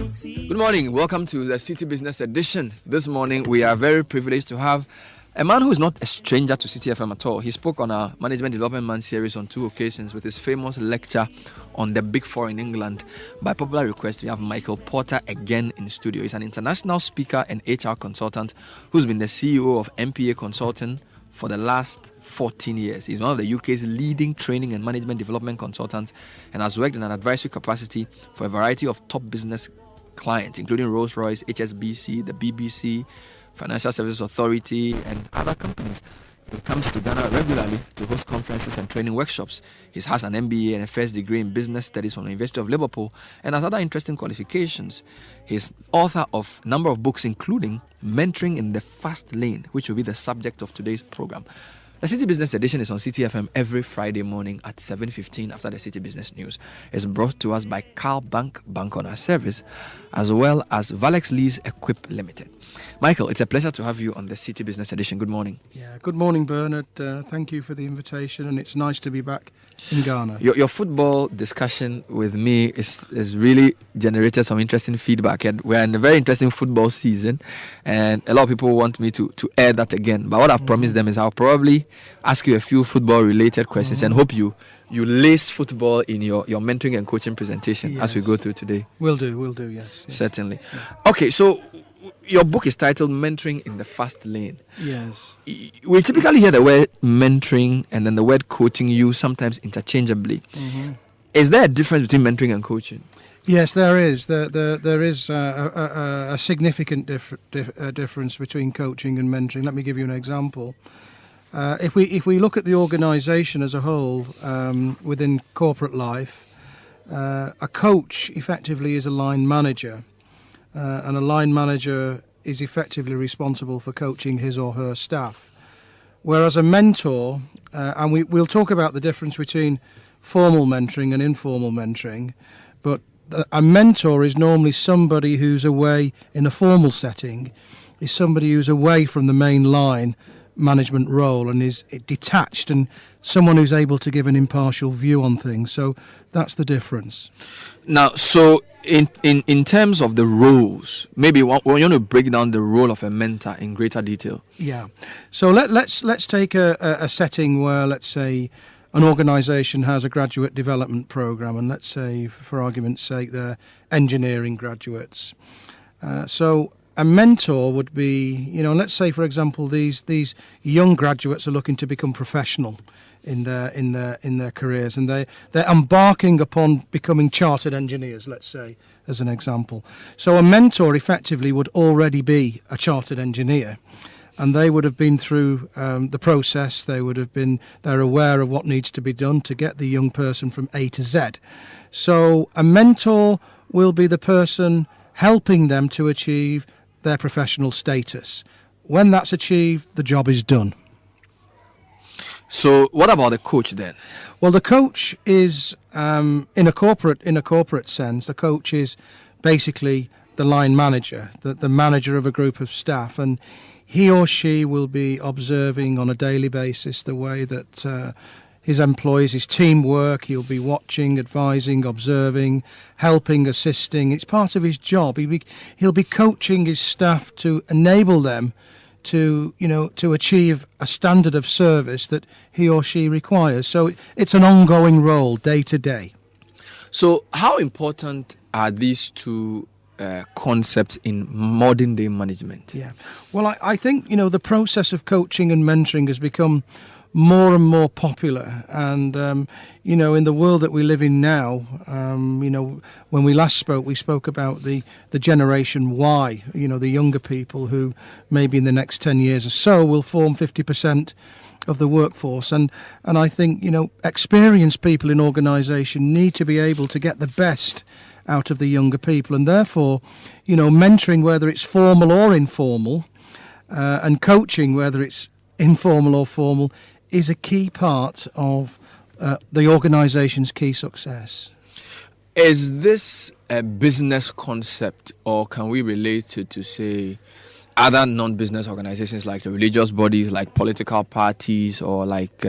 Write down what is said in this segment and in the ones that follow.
Good morning. Welcome to the City Business Edition. This morning, we are very privileged to have a man who is not a stranger to City FM at all. He spoke on our Management Development Man series on 2 occasions with his famous lecture on the Big Four in England. By popular request, we have Michael Porter again in studio. He's an international speaker and HR consultant who's been the CEO of MPA Consulting for the last 14 years. He's one of the UK's leading training and management development consultants and has worked in an advisory capacity for a variety of top business clients, including Rolls-Royce, HSBC, the BBC, Financial Services Authority, and other companies. He comes to Ghana regularly to host conferences and training workshops. He has an MBA and a first degree in business studies from the University of Liverpool and has other interesting qualifications. He's author of a number of books, including Mentoring in the Fast Lane, which will be the subject of today's program. The City Business Edition is on City FM every Friday morning at 7:15 after the City Business News. It's brought to us by Carl Bank on our service, as well as Valex Lease Equip Limited. Michael, it's a pleasure to have you on the City Business Edition. Good morning. Yeah, good morning, Bernard. Thank you for the invitation, and it's nice to be back in Ghana. Your football discussion with me is really generated some interesting feedback, and we're in a very interesting football season, and a lot of people want me to air that again. But what I've promised them is I'll probably ask you a few football-related questions and hope you lace football in your mentoring and coaching presentation as we go through today. Will do, yes. Certainly. Yeah. Okay, so your book is titled Mentoring in the Fast Lane. Yes. We typically hear the word mentoring and then the word coaching used sometimes interchangeably. Mm-hmm. Is there a difference between mentoring and coaching? Yes, there is. There is a significant difference between coaching and mentoring. Let me give you an example. If we look at the organisation as a whole within corporate life, a coach effectively is a line manager. And a line manager is effectively responsible for coaching his or her staff. Whereas a mentor, and we'll talk about the difference between formal mentoring and informal mentoring, but a mentor is normally somebody who's away in a formal setting, is somebody who's away from the main line management role and is detached, and someone who's able to give an impartial view on things. So that's the difference. Now, so in terms of the roles, maybe we want to break down the role of a mentor in greater detail. Yeah. So let's take a setting where, let's say, an organisation has a graduate development programme, and let's say, for argument's sake, they're engineering graduates. So a mentor would be, let's say, for example, these young graduates are looking to become professional in their careers, and they're embarking upon becoming chartered engineers, let's say, as an example. So a mentor effectively would already be a chartered engineer, and they would have been through the process. They're aware of what needs to be done to get the young person from A to Z. So a mentor will be the person helping them to achieve their professional status. When that's achieved, the job is done. So what about the coach then? Well, the coach is, in a corporate sense, the coach is basically the line manager, the manager of a group of staff, and he or she will be observing on a daily basis the way that his employees, his team work. He'll be watching, advising, observing, helping, assisting. It's part of his job. He'll be coaching his staff to enable them to achieve a standard of service that he or she requires. So it's an ongoing role, day to day. So how important are these two concepts in modern day management? Yeah. Well, I think, the process of coaching and mentoring has become more and more popular, and in the world that we live in now, when we last spoke, we spoke about the generation Y, the younger people who maybe in the next 10 years or so will form 50% of the workforce, and I think experienced people in organisation need to be able to get the best out of the younger people, and therefore mentoring, whether it's formal or informal, and coaching, whether it's informal or formal, is a key part of the organisation's key success. Is this a business concept, or can we relate it to, say, other non-business organizations like the religious bodies, like political parties, or like,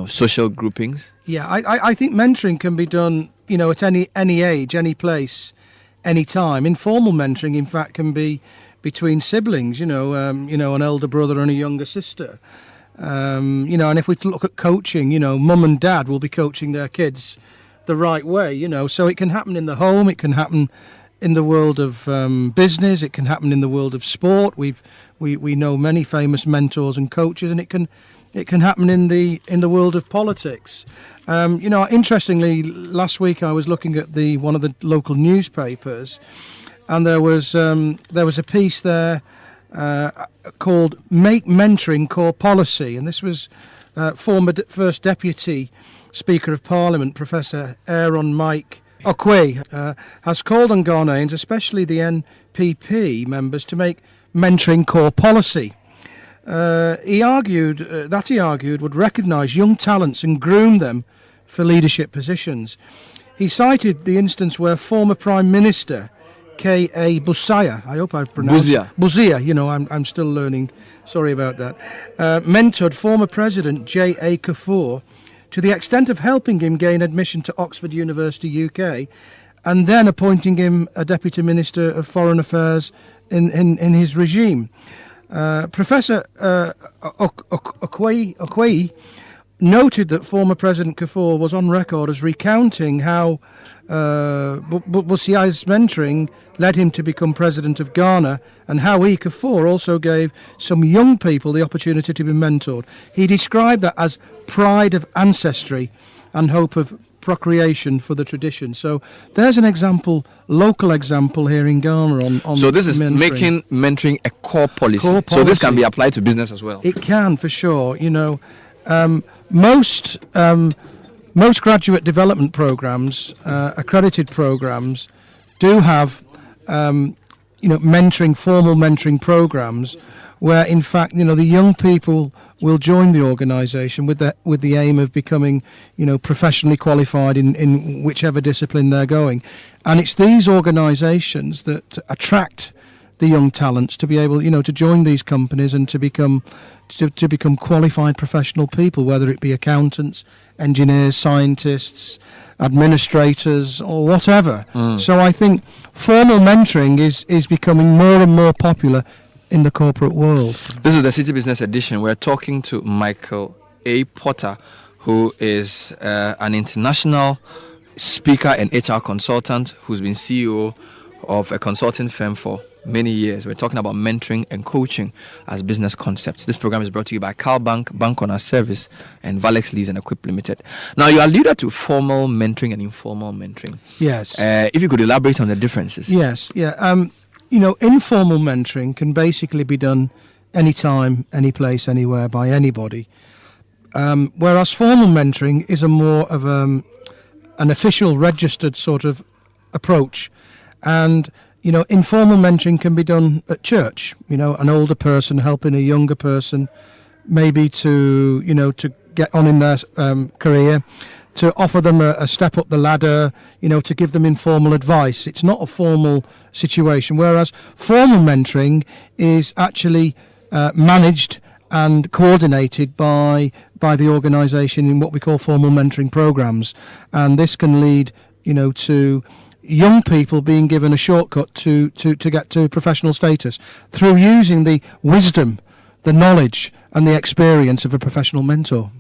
social groupings? Yeah, I think mentoring can be done, at any age, any place, any time. Informal mentoring, in fact, can be between siblings. An elder brother and a younger sister. And if we look at coaching, mum and dad will be coaching their kids the right way. So it can happen in the home, it can happen in the world of business, it can happen in the world of sport. We know many famous mentors and coaches, and it can happen in the world of politics. Interestingly, last week I was looking at one of the local newspapers, and there was a piece there called "Make Mentoring Core Policy," and this was former First Deputy Speaker of Parliament, Professor Aaron Mike Okwe, has called on Ghanaians, especially the NPP members, to make mentoring core policy. He argued would recognise young talents and groom them for leadership positions. He cited the instance where former Prime Minister K.A. Busaya, I hope I've pronounced Buzia, I'm still learning, sorry about that, mentored former President J.A. Kafur to the extent of helping him gain admission to Oxford University, UK, and then appointing him a Deputy Minister of Foreign Affairs in his regime. Professor Okwe noted that former President Kafur was on record as recounting how Busia's mentoring led him to become President of Ghana, and how he, Kafur, also gave some young people the opportunity to be mentored. He described that as pride of ancestry and hope of procreation for the tradition. So there's an example, local example here in Ghana on So this is mentoring. making mentoring a core policy. So this can be applied to business as well. It can, for sure. Most graduate development programs, accredited programs, do have formal mentoring programs where, in fact, the young people will join the organisation with the aim of becoming, professionally qualified in whichever discipline they're going. And it's these organisations that attract the young talents to be able, to join these companies and to become qualified professional people, whether it be accountants, engineers, scientists, administrators, or whatever. So I think formal mentoring is becoming more and more popular in the corporate world. This is the City Business Edition. We're talking to Michael A. Potter, who is an international speaker and HR consultant who's been CEO of a consulting firm for many years. We're talking about mentoring and coaching as business concepts. This program is brought to you by Cal Bank, Bank on our Service, and Valex Lease and Equip Limited. Now, you alluded to formal mentoring and informal mentoring. Yes. If you could elaborate on the differences. Yes. Yeah. Informal mentoring can basically be done anytime, any place, anywhere by anybody. Whereas formal mentoring is a more of an official, registered sort of approach. And informal mentoring can be done at church. An older person helping a younger person, maybe to get on in their career, to offer them a step up the ladder, to give them informal advice. It's not a formal situation. Whereas formal mentoring is actually managed and coordinated by the organisation in what we call formal mentoring programs, and this can lead, to young people being given a shortcut to get to professional status through using the wisdom, the knowledge and the experience of a professional mentor.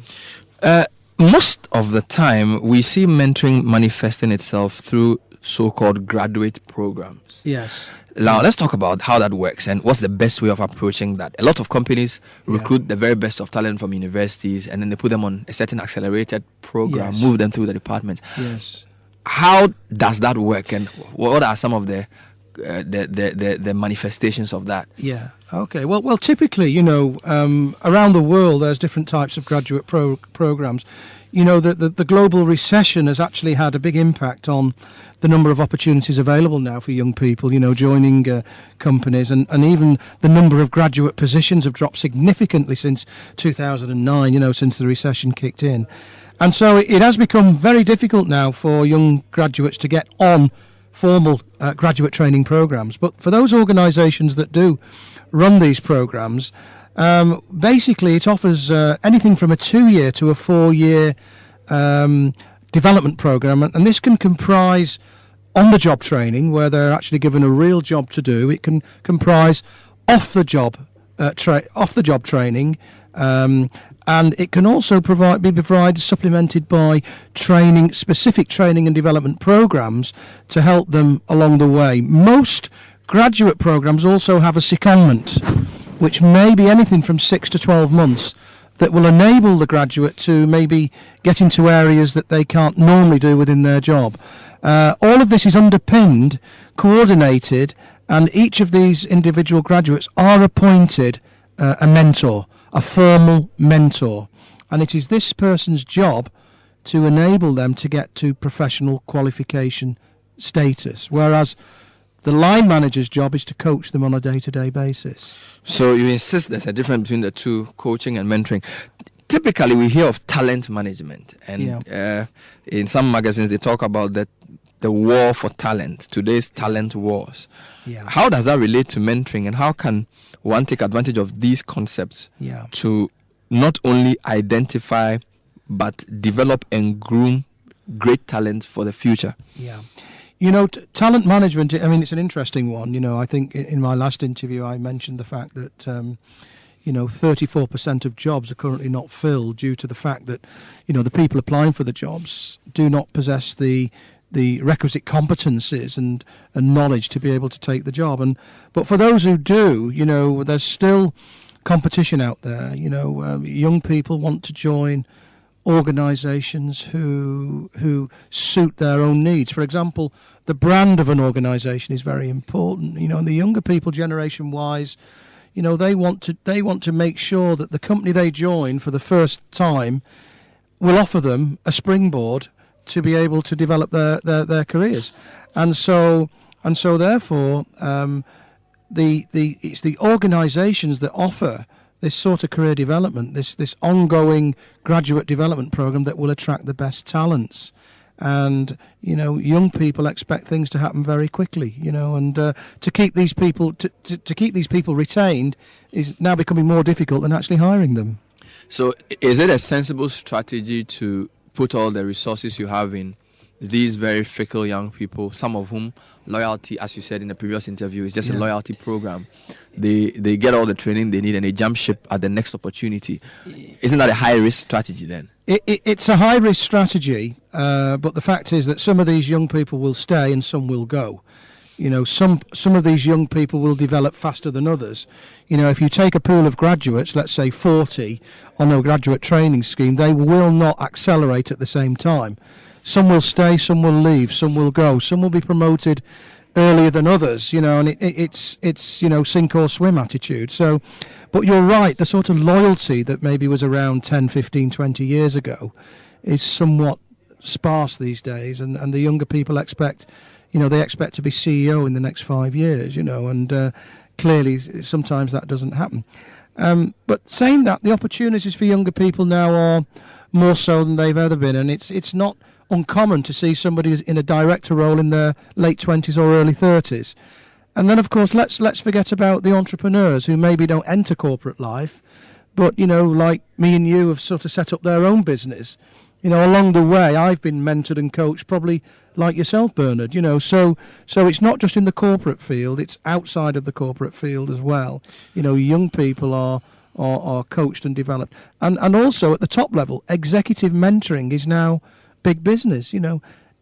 Most of the time, we see mentoring manifesting itself through so-called graduate programs. Yes. Now, let's talk about how that works and what's the best way of approaching that. A lot of companies recruit the very best of talent from universities, and then they put them on a certain accelerated program, move them through the departments. Yes. How does that work, and what are some of the manifestations of that? Yeah. Okay. Well, typically, around the world, there's different types of graduate programs. The global recession has actually had a big impact on the number of opportunities available now for young people, joining companies, and even the number of graduate positions have dropped significantly since 2009, since the recession kicked in. And so it has become very difficult now for young graduates to get on formal graduate training programs. But for those organisations that do run these programs, basically it offers anything from a 2-year to a 4-year development program, and this can comprise on-the-job training, where they're actually given a real job to do. It can comprise off-the-job training, and it can also be provided supplemented by specific training and development programs to help them along the way. Most graduate programs also have a secondment, which may be anything from 6 to 12 months, that will enable the graduate to maybe get into areas that they can't normally do within their job. All of this is underpinned, coordinated, and each of these individual graduates are appointed a mentor, a formal mentor. And it is this person's job to enable them to get to professional qualification status, whereas the line manager's job is to coach them on a day-to-day basis. So you insist there's a difference between the two, coaching and mentoring. Typically, we hear of talent management, and in some magazines they talk about the war for talent, today's talent wars. Yeah. How does that relate to mentoring, and how can one take advantage of these concepts to not only identify but develop and groom great talent for the future? Yeah. You know, talent management, I mean, it's an interesting one. You know, I think in my last interview I mentioned the fact that 34% of jobs are currently not filled due to the fact that, the people applying for the jobs do not possess the requisite competencies and knowledge to be able to take the job. But for those who do, there's still competition out there. Young people want to join organisations who suit their own needs. For example, the brand of an organisation is very important. And the younger people, generation-wise, they want to make sure that the company they join for the first time will offer them a springboard to be able to develop their careers, and so therefore it's the organisations that offer this sort of career development, this ongoing graduate development program that will attract the best talents. And young people expect things to happen very quickly. And to keep these people to keep these people retained is now becoming more difficult than actually hiring them. So, is it a sensible strategy to put all the resources you have in these very fickle young people, some of whom loyalty, as you said in the previous interview, is just a loyalty program? They get all the training they need and they jump ship at the next opportunity. Isn't that a high-risk strategy then? It's a high-risk strategy, but the fact is that some of these young people will stay and some will go. Some of these young people will develop faster than others. If you take a pool of graduates, let's say 40, on a graduate training scheme, they will not accelerate at the same time. Some will stay, some will leave, some will go, some will be promoted earlier than others, and it's sink or swim attitude. So, but you're right, the sort of loyalty that maybe was around 10, 15, 20 years ago is somewhat sparse these days, and the younger people expect, they expect to be CEO in the next 5 years, and clearly sometimes that doesn't happen. But saying that, the opportunities for younger people now are more so than they've ever been, and it's not uncommon to see somebody in a director role in their late 20s or early 30s. And then, of course, let's forget about the entrepreneurs who maybe don't enter corporate life, but, like me and you have sort of set up their own business. Along the way, I've been mentored and coached, probably like yourself, Bernard, so it's not just in the corporate field, it's outside of the corporate field as well. Young people are coached and developed. And also at the top level, executive mentoring is now big business,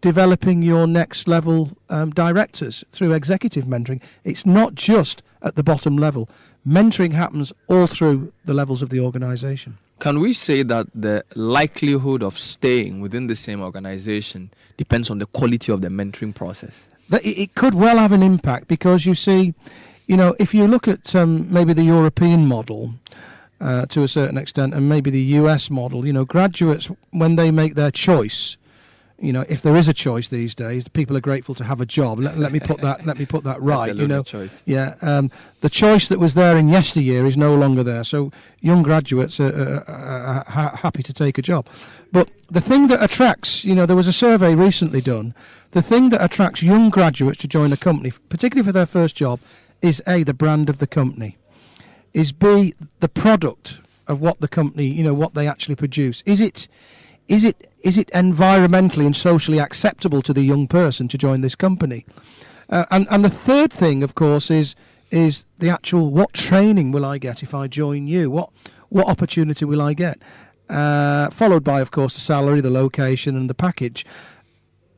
developing your next level directors through executive mentoring. It's not just at the bottom level. Mentoring happens all through the levels of the organisation. Can we say that the likelihood of staying within the same organisation depends on the quality of the mentoring process? It could well have an impact, because you see, if you look at maybe the European model to a certain extent, and maybe the US model, graduates, when they make their choice, if there is a choice these days, people are grateful to have a job. Let me put that right. Choice. Yeah. The choice that was there in yesteryear is no longer there. So young graduates are happy to take a job. But the thing that attracts, there was a survey recently done. The thing that attracts young graduates to join a company, particularly for their first job, is A, the brand of the company, is B, the product of what the company, what they actually produce. Is is it environmentally and socially acceptable to the young person to join this company? And the third thing, of course, is the actual, what training will I get if I join you? What opportunity will I get? Followed by, of course, the salary, the location, and the package.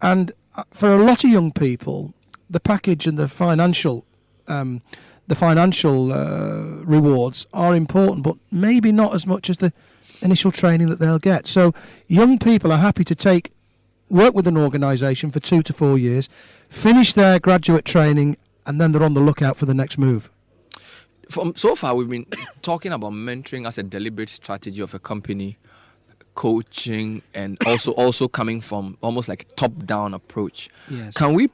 And for a lot of young people, the package and the financial rewards are important, but maybe not as much as the initial training that they'll get. So young people are happy to work with an organisation for 2 to 4 years, finish their graduate training, and then they're on the lookout for the next move. So far, we've been talking about mentoring as a deliberate strategy of a company, coaching, and also coming from almost like a top-down approach. Yes. Can we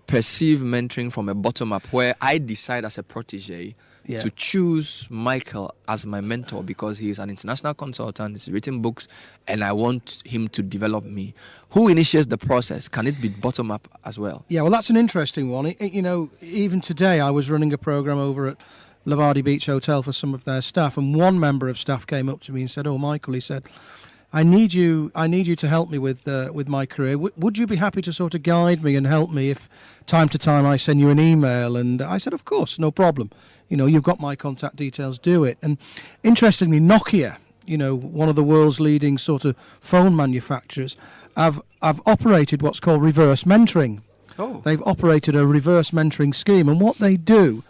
perceive mentoring from a bottom-up, where I decide as a protege to choose Michael as my mentor because he is an international consultant, he's written books, and I want him to develop me? Who initiates the process? Can it be bottom-up as well? Yeah, well, that's an interesting one. Even today I was running a program over at Lavardi Beach Hotel for some of their staff, and one member of staff came up to me and said, "Oh, Michael," he said, I need you to help me with my career. Would you be happy to sort of guide me and help me if time to time I send you an email?" And I said, "Of course, no problem. You've got my contact details, do it." And interestingly, Nokia, one of the world's leading sort of phone manufacturers, have operated what's called reverse mentoring. Oh. They've operated a reverse mentoring scheme, and what they do,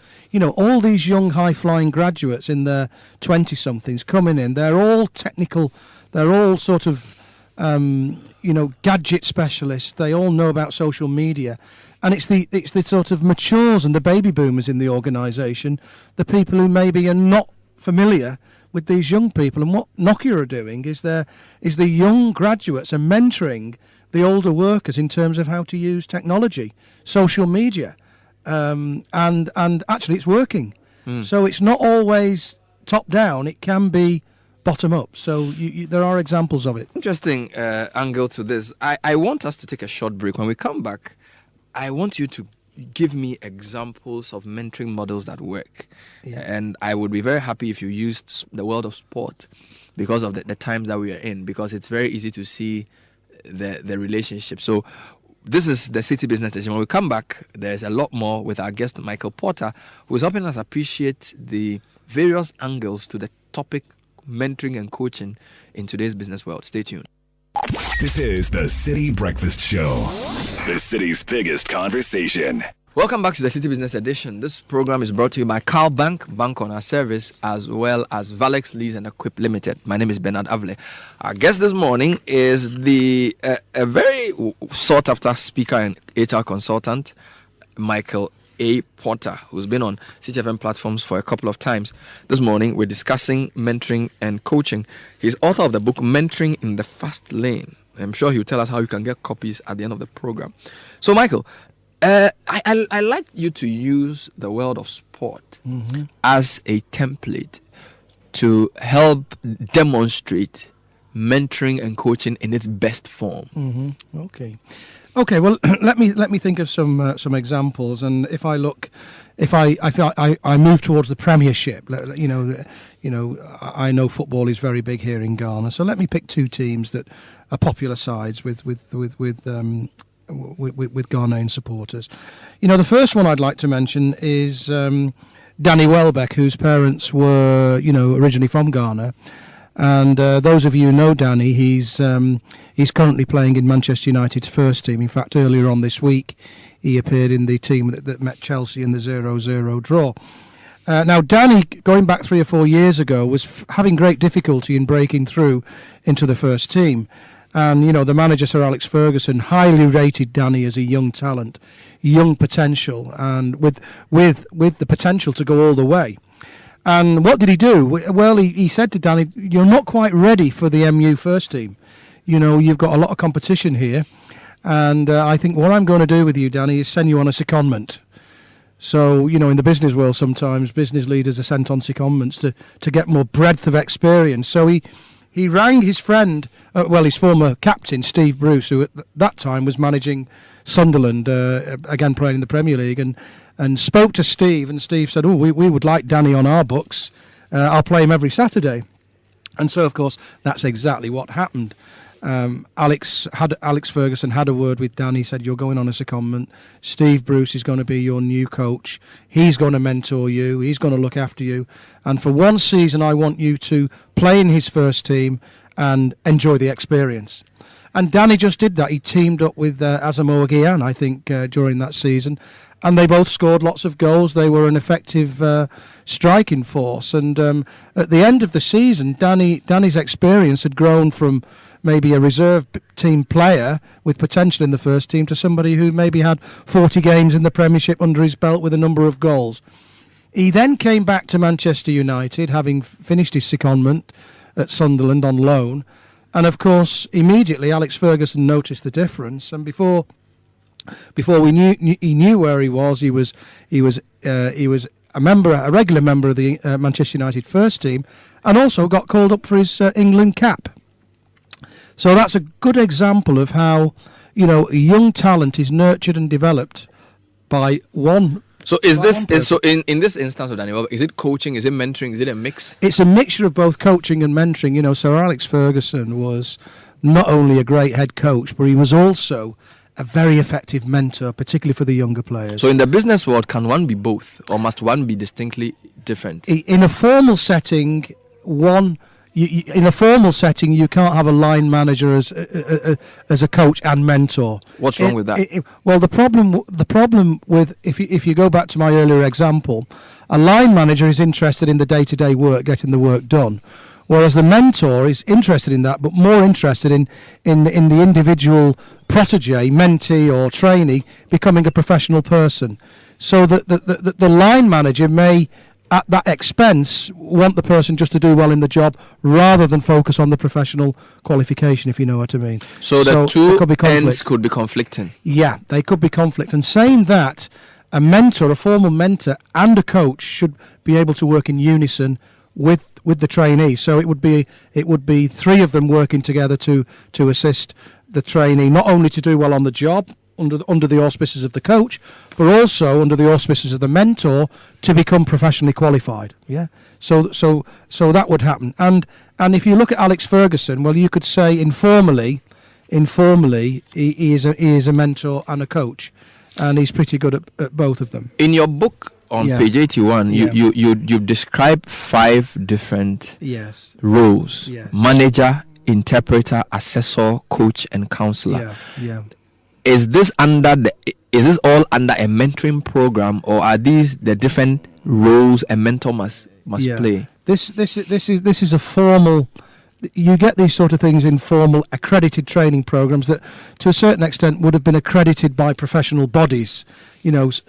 all these young high-flying graduates in their 20-somethings coming in, they're all technical, they're all sort of, gadget specialists. They all know about social media. And it's the sort of matures and the baby boomers in the organisation, the people who maybe are not familiar with these young people. And what Nokia are doing is the young graduates are mentoring the older workers in terms of how to use technology, social media. And actually it's working. So it's not always top down, it can be bottom up. So there are examples of it. Interesting angle to this. I want us to take a short break. When we come back, I want you to give me examples of mentoring models that work. Yeah. And I would be very happy if you used the world of sport because of the times that we are in, because it's very easy to see the relationship. So this is the City Business Station. When we come back, there's a lot more with our guest, Michael Porter, who's helping us appreciate the various angles to the topic mentoring and coaching in today's business world. Stay tuned. This is the City Breakfast Show, the city's biggest conversation. Welcome back to the City Business Edition. This program is brought to you by Carl Bank on our service, as well as Valex Lease and Equip Limited. My name is Bernard Avle. Our guest this morning is a very sought-after speaker and HR consultant, Michael A. Porter, who's been on CTFM platforms for a couple of times. This morning, we're discussing mentoring and coaching. He's author of the book, Mentoring in the Fast Lane. I'm sure he'll tell us how you can get copies at the end of the program. So, Michael, I like you to use the world of sport as a template to help demonstrate mentoring and coaching in its best form. Okay. Well, let me think of some examples. And if I move towards the Premiership, I know football is very big here in Ghana. So let me pick two teams that are popular sides with Ghanaian supporters. The first one I'd like to mention is Danny Welbeck, whose parents were, originally from Ghana. And those of you who know Danny, he's currently playing in Manchester United's first team. In fact, earlier on this week, he appeared in the team that met Chelsea in the 0-0 draw. Now, Danny, going back 3 or 4 years ago, was having great difficulty in breaking through into the first team. And, the manager, Sir Alex Ferguson, highly rated Danny as a young talent, young potential, and with the potential to go all the way. And what did he do? Well, he said to Danny, "You're not quite ready for the MU first team. You've got a lot of competition here. And I think what I'm going to do with you, Danny, is send you on a secondment." So, in the business world, sometimes business leaders are sent on secondments to get more breadth of experience. So he rang his friend, his former captain, Steve Bruce, who at that time was managing Sunderland, again playing in the Premier League, and spoke to Steve, and Steve said, we would like Danny on our books. I'll play him every Saturday. And so, of course, that's exactly what happened. Alex Ferguson had a word with Dan. He said, you're going on a secondment. Steve Bruce is going to be your new coach. He's going to mentor you. He's going to look after you. And for one season, I want you to play in his first team and enjoy the experience. And Danny just did that. He teamed up with Asamoah Gyan, I think, during that season. And they both scored lots of goals. They were an effective striking force. And at the end of the season, Danny's experience had grown from maybe a reserve team player with potential in the first team to somebody who maybe had 40 games in the Premiership under his belt with a number of goals. He then came back to Manchester United, having finished his secondment at Sunderland on loan. And of course, immediately Alex Ferguson noticed the difference. And before he knew where he was a regular member of the Manchester United first team, and also got called up for his England cap. So that's a good example of how, a young talent is nurtured and developed by one. So in this instance of Daniel, is it coaching? Is it mentoring? Is it a mix? It's a mixture of both coaching and mentoring. Sir Alex Ferguson was not only a great head coach, but he was also a very effective mentor, particularly for the younger players. So in the business world, can one be both, or must one be distinctly different? In a formal setting, you can't have a line manager as a coach and mentor. What's wrong with that? Well, the problem with if you go back to my earlier example, a line manager is interested in the day-to-day work, getting the work done, whereas the mentor is interested in that, but more interested in the individual protege, mentee or trainee becoming a professional person. So that the line manager may, at that expense, want the person just to do well in the job rather than focus on the professional qualification, if you know what I mean. So the two ends could be conflicting. Yeah, they could be conflict. And saying that, a mentor, a formal mentor and a coach should be able to work in unison with the trainee. So it would be three of them working together to assist the trainee, not only to do well on the job under the auspices of the coach, but also under the auspices of the mentor to become professionally qualified. Yeah. So that would happen. And if you look at Alex Ferguson, well, you could say informally, he is a mentor and a coach, and he's pretty good at both of them. In your book on page 81, you describe 5 different roles: manager, interpreter, assessor, coach, and counselor. Yeah. Is this all under a mentoring program, or are these the different roles a mentor must play? This is a formal. You get these sort of things in formal accredited training programs that, to a certain extent, would have been accredited by professional bodies,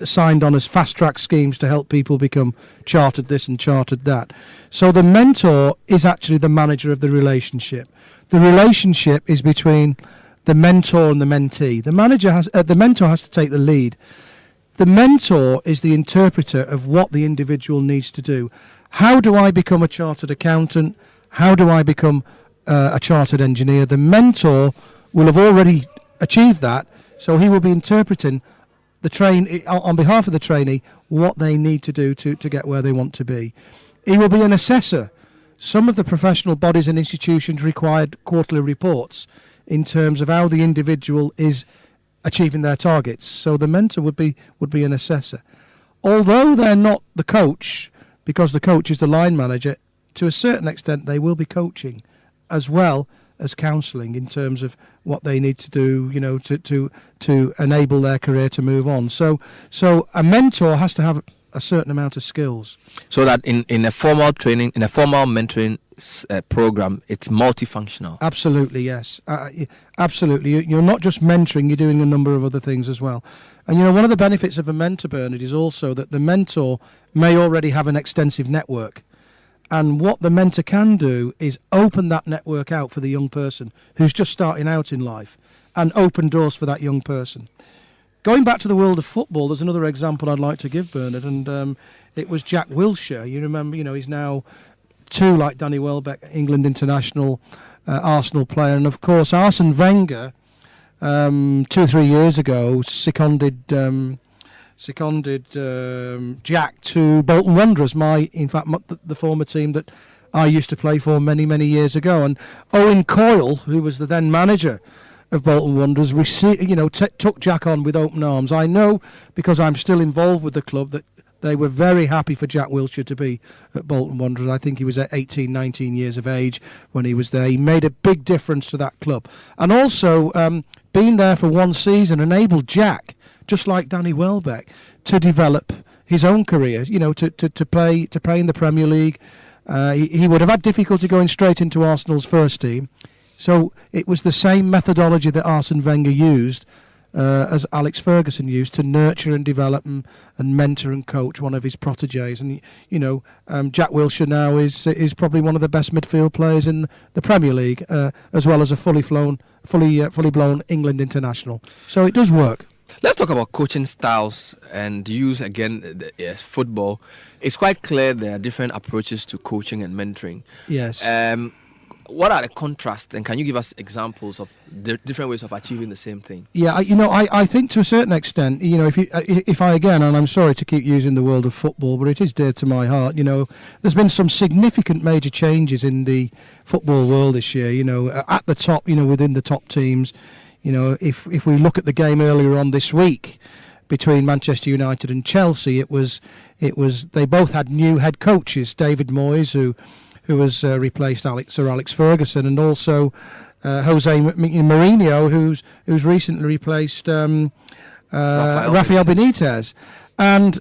signed on as fast-track schemes to help people become chartered this and chartered that. So the mentor is actually the manager of the relationship. The relationship is between the mentor and the mentee. The mentor has to take the lead. The mentor is the interpreter of what the individual needs to do. How do I become a chartered accountant? How do I become a chartered engineer? The mentor will have already achieved that, so he will be interpreting on behalf of the trainee what they need to do to get where they want to be. He will be an assessor. Some of the professional bodies and institutions required quarterly reports in terms of how the individual is achieving their targets. So the mentor would be an assessor. Although they're not the coach, because the coach is the line manager, to a certain extent they will be coaching as well as counselling in terms of what they need to do, to enable their career to move on. So a mentor has to have a certain amount of skills. So that in a formal training, in a formal mentoring program, it's multifunctional. Absolutely, yes. Absolutely. You're not just mentoring, you're doing a number of other things as well. And one of the benefits of a mentor, Bernard, is also that the mentor may already have an extensive network. And what the mentor can do is open that network out for the young person who's just starting out in life, and open doors for that young person. Going back to the world of football, there's another example I'd like to give, Bernard, and it was Jack Wilshere. You remember, he's now 2 like Danny Welbeck, England international, Arsenal player, and of course Arsene Wenger 2 or 3 years ago seconded Jack to Bolton Wanderers, the former team that I used to play for many, many years ago. And Owen Coyle, who was the then manager of Bolton Wanderers, took Jack on with open arms. I know, because I'm still involved with the club, that they were very happy for Jack Wilshere to be at Bolton Wanderers. I think he was at 18, 19 years of age when he was there. He made a big difference to that club. And also, being there for one season enabled Jack, just like Danny Welbeck, to develop his own career, to play in the Premier League. He would have had difficulty going straight into Arsenal's first team. So it was the same methodology that Arsene Wenger used as Alex Ferguson used to nurture and develop and mentor and coach one of his protégés. And Jack Wilshere now is probably one of the best midfield players in the Premier League, as well as a fully blown England international. So it does work. Let's talk about coaching styles and use again football. It's quite clear there are different approaches to coaching and mentoring. Yes. What are the contrasts, and can you give us examples of the different ways of achieving the same thing? Yeah, I think to a certain extent, if I again, and I'm sorry to keep using the world of football, but it is dear to my heart. There's been some significant major changes in the football world this year. At the top, within the top teams. If we look at the game earlier on this week between Manchester United and Chelsea, it was they both had new head coaches. David Moyes, who has replaced Sir Alex Ferguson, and also Jose Mourinho, who's recently replaced Rafael Benitez. And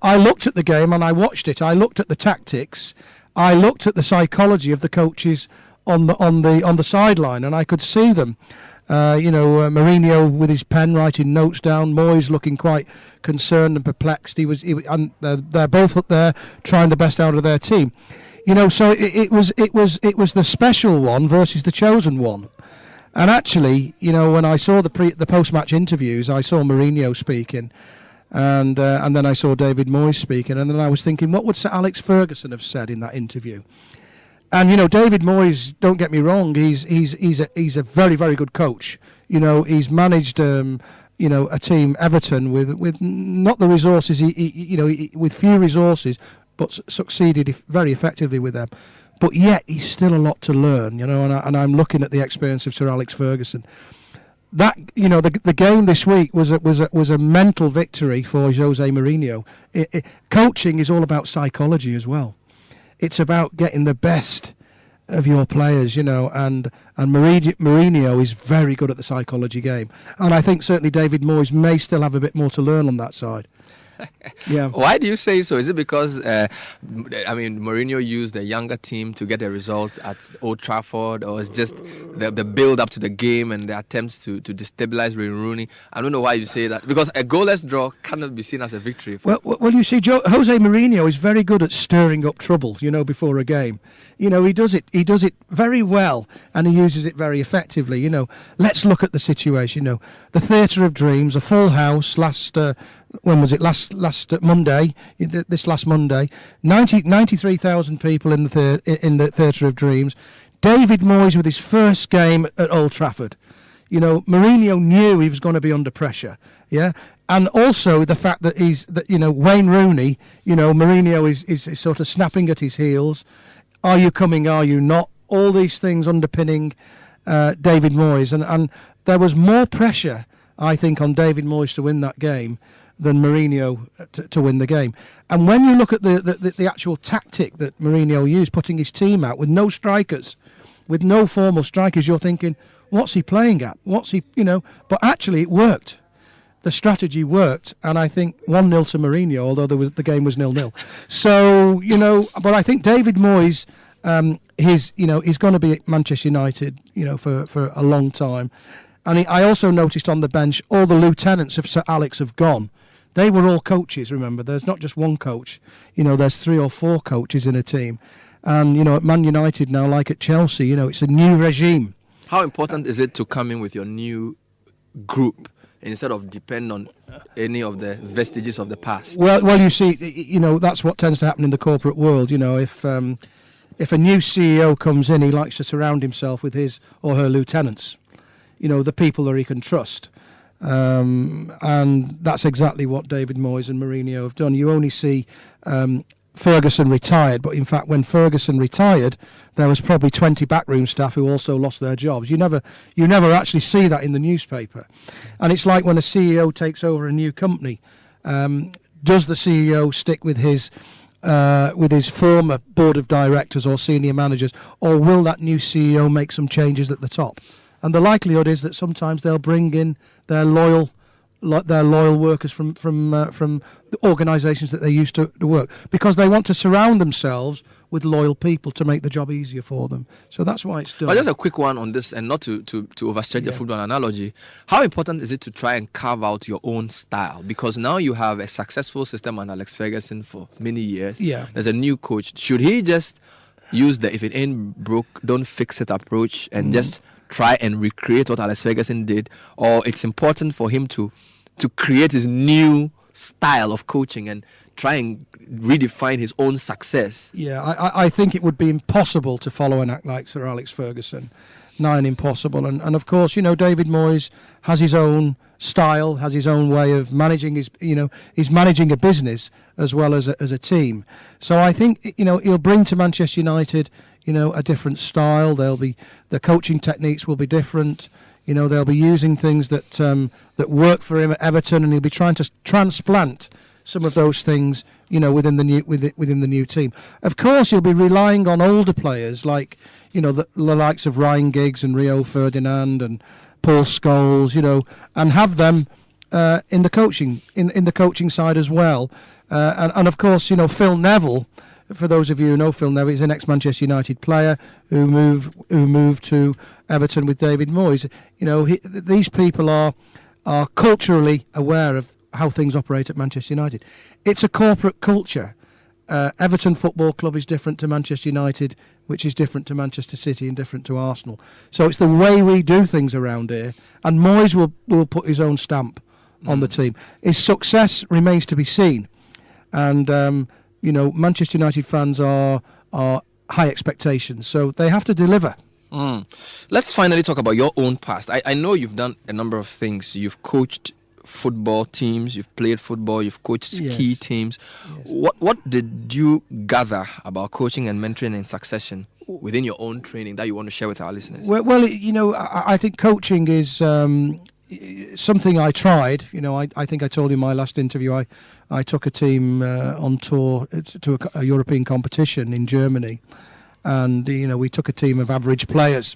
I looked at the game and I watched it. I looked at the tactics. I looked at the psychology of the coaches on the sideline, and I could see them. Mourinho with his pen writing notes down, Moyes looking quite concerned and perplexed. And they're both up there trying the best out of their team. So it was the special one versus the chosen one. And actually, when I saw the post-match interviews, I saw Mourinho speaking, and then I saw David Moyes speaking, and then I was thinking, what would Sir Alex Ferguson have said in that interview? And David Moyes, don't get me wrong, he's a very, very good coach. He's managed a team, Everton, with not the resources, with few resources, but succeeded very effectively with them. But yet he's still a lot to learn, and I'm looking at the experience of Sir Alex Ferguson. That the game this week was a mental victory for Jose Mourinho. Coaching is all about psychology as well. It's about getting the best of your players, and Mourinho is very good at the psychology game. And I think certainly David Moyes may still have a bit more to learn on that side. Yeah. Why do you say so? Is it because Mourinho used the younger team to get a result at Old Trafford, or it's just the build up to the game and the attempts to destabilize Wayne Rooney? I don't know why you say that, because a goalless draw cannot be seen as a victory. Well, you see, Jose Mourinho is very good at stirring up trouble, before a game. He does it very well, and he uses it very effectively. Let's look at the situation. The Theatre of Dreams, a full house last Monday? This last Monday, 93,000 people in the Theatre of Dreams. David Moyes with his first game at Old Trafford. Mourinho knew he was going to be under pressure. Yeah. And also the fact that Wayne Rooney, Mourinho is sort of snapping at his heels. Are you coming? Are you not? All these things underpinning David Moyes, and there was more pressure, I think, on David Moyes to win that game than Mourinho to win the game. And when you look at the actual tactic that Mourinho used, putting his team out with no strikers, with no formal strikers, you're thinking, what's he playing at? But actually it worked. The strategy worked, and I think 1-0 to Mourinho, although the game was 0-0. So, but I think David Moyes, he's going to be at Manchester United, for a long time. And I also noticed on the bench, all the lieutenants of Sir Alex have gone. They were all coaches, remember. There's not just one coach. There's 3 or 4 coaches in a team. And, at Man United now, like at Chelsea, it's a new regime. How important is it to come in with your new group instead of depend on any of the vestiges of the past? Well, you see, that's what tends to happen in the corporate world. If a new CEO comes in, he likes to surround himself with his or her lieutenants, the people that he can trust. And that's exactly what David Moyes and Mourinho have done. You only see Ferguson retired, but in fact when Ferguson retired there was probably 20 backroom staff who also lost their jobs. You never actually see that in the newspaper. And it's like when a CEO takes over a new company, does the CEO stick with his former board of directors or senior managers, or will that new CEO make some changes at the top? And the likelihood is that sometimes they'll bring in their loyal workers from the organisations that they used to work, because they want to surround themselves with loyal people to make the job easier for them. So that's why it's done. But just a quick one on this, and not to overstretch the football analogy. How important is it to try and carve out your own style? Because now you have a successful system under Alex Ferguson for many years. Yeah. There's a new coach. Should he just use the if it ain't broke, don't fix it approach and just try and recreate what Alex Ferguson did? Or it's important for him to create his new style of coaching and try and redefine his own success? Yeah, I think it would be impossible to follow an act like Sir Alex Ferguson. Nigh impossible. And of course, David Moyes has his own style, has his own way of managing he's managing a business as well as a team. So I think, he'll bring to Manchester United, a different style. The coaching techniques will be different. They'll be using things that work for him at Everton, and he'll be trying to transplant some of those things, within the new team. Of course, he'll be relying on older players like, the likes of Ryan Giggs and Rio Ferdinand and Paul Scholes, and have them in the coaching side as well. And of course, Phil Neville. For those of you who know Phil Neville, he's an ex-Manchester United player who moved to Everton with David Moyes. These people are culturally aware of how things operate at Manchester United. It's a corporate culture. Everton Football Club is different to Manchester United, which is different to Manchester City and different to Arsenal. So it's the way we do things around here, and Moyes will put his own stamp on the team. His success remains to be seen, and Manchester United fans are high expectations, so they have to deliver. Let's finally talk about your own past. I know you've done a number of things. You've coached football teams, you've played football, you've coached ski teams. Yes. What did you gather about coaching and mentoring in succession within your own training that you want to share with our listeners? Well, I think coaching is something I tried. I think I told you in my last interview, I took a team on tour to a European competition in Germany, and we took a team of average players,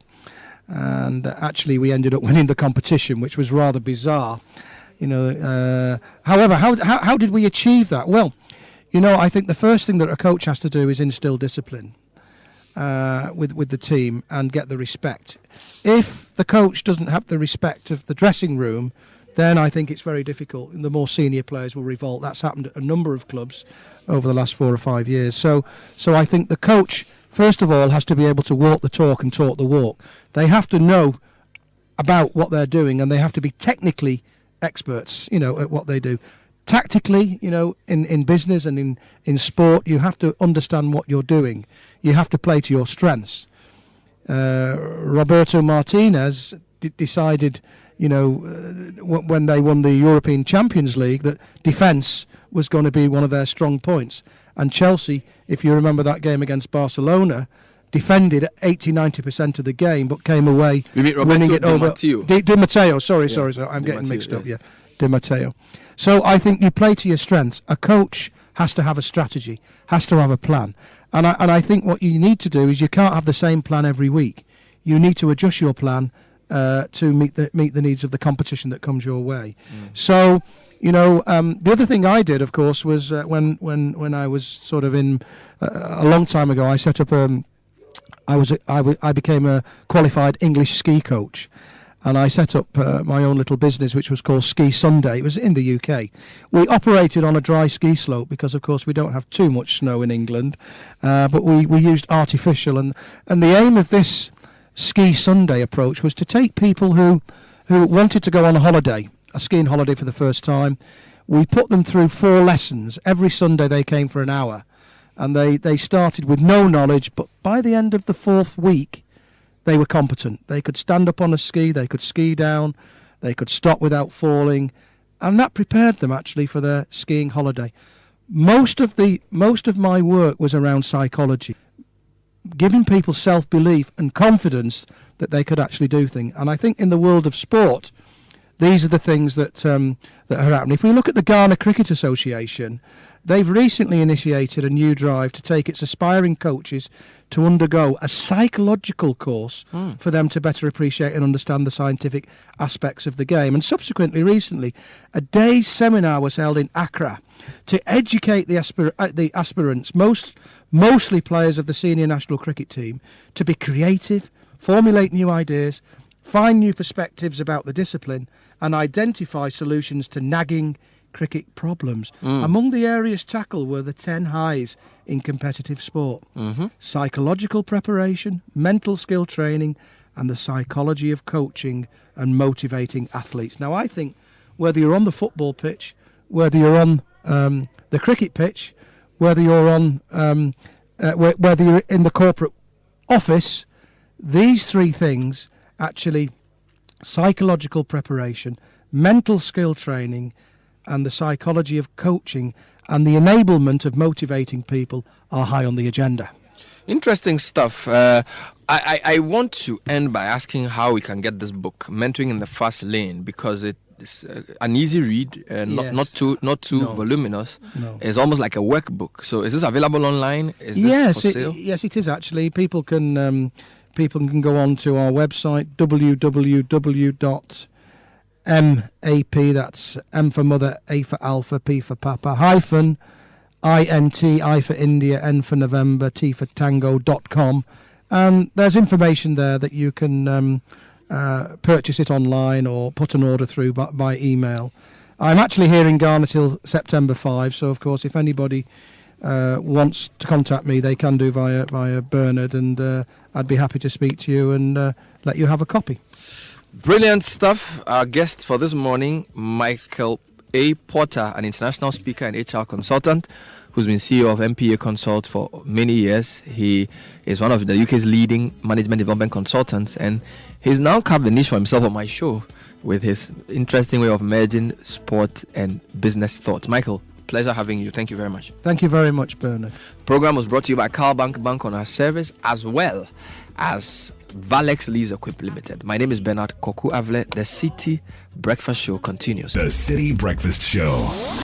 and actually we ended up winning the competition, which was rather bizarre. However, how did we achieve that? Well, I think the first thing that a coach has to do is instill discipline with the team and get the respect. If the coach doesn't have the respect of the dressing room, then I think it's very difficult. And the more senior players will revolt. That's happened at a number of clubs over the last 4 or 5 years. So I think the coach, first of all, has to be able to walk the talk and talk the walk. They have to know about what they're doing, and they have to be technically experts, at what they do. Tactically, in business and in sport, you have to understand what you're doing. You have to play to your strengths. Roberto Martinez decided, when they won the European Champions League, that defence was going to be one of their strong points. And Chelsea, if you remember that game against Barcelona, defended 80-90% of the game, but came away winning it over. Di Matteo, sorry, I'm getting mixed up. Yeah, Di Matteo. So I think you play to your strengths. A coach has to have a strategy, has to have a plan, and I think what you need to do is you can't have the same plan every week. You need to adjust your plan to meet the needs of the competition that comes your way. So. The other thing I did, of course, was when I was sort of in a long time ago, I set up I became a qualified English ski coach, and I set up my own little business, which was called Ski Sunday. It was in the UK. We operated on a dry ski slope because, of course, we don't have too much snow in England, but we used artificial. And the aim of this Ski Sunday approach was to take people who wanted to go on a skiing holiday for the first time. We put them through 4 lessons. Every Sunday they came for an hour. And they started with no knowledge, but by the end of the 4th week, they were competent. They could stand up on a ski, they could ski down, they could stop without falling, and that prepared them actually for their skiing holiday. most of my work was around psychology, giving people self-belief and confidence that they could actually do things. And I think in the world of sport, these are the things that are happening. If we look at the Ghana Cricket Association, they've recently initiated a new drive to take its aspiring coaches to undergo a psychological course for them to better appreciate and understand the scientific aspects of the game. And subsequently, recently, a day's seminar was held in Accra to educate the aspirants, mostly players of the senior national cricket team, to be creative, formulate new ideas, find new perspectives about the discipline, and identify solutions to nagging cricket problems. Among the areas tackled were the 10 highs in competitive sport. Psychological preparation, mental skill training, and the psychology of coaching and motivating athletes. Now, I think whether you're on the football pitch, whether you're on the cricket pitch, whether you're on whether you're in the corporate office, these three things actually: psychological preparation, mental skill training, and the psychology of coaching and the enablement of motivating people are high on the agenda. Interesting stuff. I want to end by asking how we can get this book, Mentoring in the Fast Lane, because it's an easy read, not too voluminous. No. It's almost like a workbook. So is this available online? Is this for sale? Yes, it is actually. People can go on to our website, www.map, that's M for mother, A for alpha, P for papa, hyphen, INT, I for India, N for November, T for tango.com. And there's information there that you can purchase it online or put an order through by email. I'm actually here in Ghana till September 5, so of course if anybody wants to contact me, they can do via Bernard, and I'd be happy to speak to you and let you have a copy. Brilliant stuff. Our guest for this morning, Michael A. Porter, an international speaker and HR consultant who's been CEO of MPA Consult for many years. He is one of the UK's leading management development consultants, and he's now carved a niche for himself on my show with his interesting way of merging sport and business thoughts. Michael, pleasure having you. Thank you very much. Thank you very much, Bernard. Program was brought to you by Carl Bank on our service, as well as Valex Lease Equip Limited. My name is Bernard Koku Avle. The City Breakfast Show continues. The City Breakfast Show.